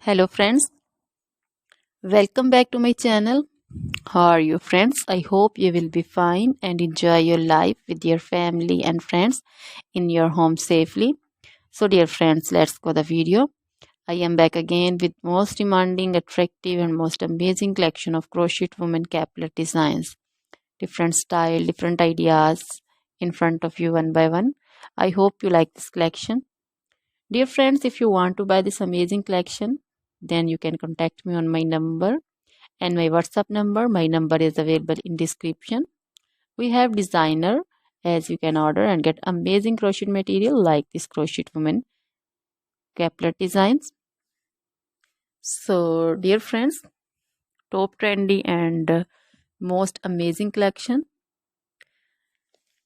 Hello friends, welcome back to my channel. How are you friends? I hope you will be fine and enjoy your life with your family and friends in your home safely. So dear friends, let's go the video. I am back again with most demanding, attractive and most amazing collection of crochet women caplet designs. Different style, different ideas in front of you one by one. I hope you like this collection. Dear friends, if you want to buy this amazing collection, then you can contact me on my number and my WhatsApp number. My number is available in description. We have designer as you can order and get amazing crochet material like this crochet woman caplet designs. So dear friends, top trendy and most amazing collection.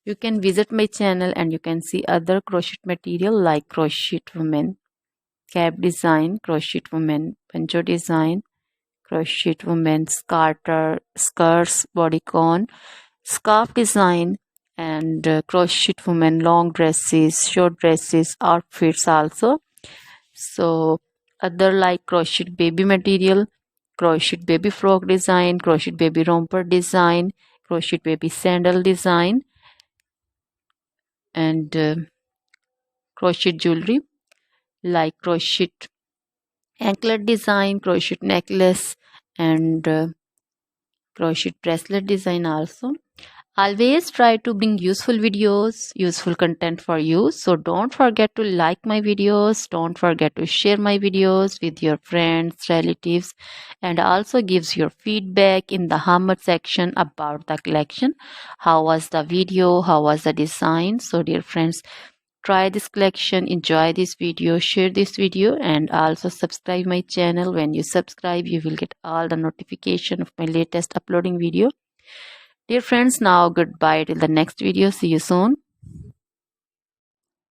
You can visit my channel and you can see other crochet material like crochet woman cap design, crochet woman poncho design, crochet woman skirts, bodycon, scarf design, and crochet women long dresses, short dresses, outfits also. So other like crochet baby material, crochet baby frock design, crochet baby romper design, crochet baby sandal design, and crochet jewelry like crochet anklet design, crochet necklace, and crochet bracelet design also. Always try to bring useful videos, useful content for you. So don't forget to like my videos, don't forget to share my videos with your friends, relatives, and also gives your feedback in the comment section about the collection. How was the video? How was the design? So dear friends, try this collection, enjoy this video, share this video, and also subscribe my channel. When you subscribe, you will get all the notification of my latest uploading video. Dear friends, now goodbye till the next video. See you soon.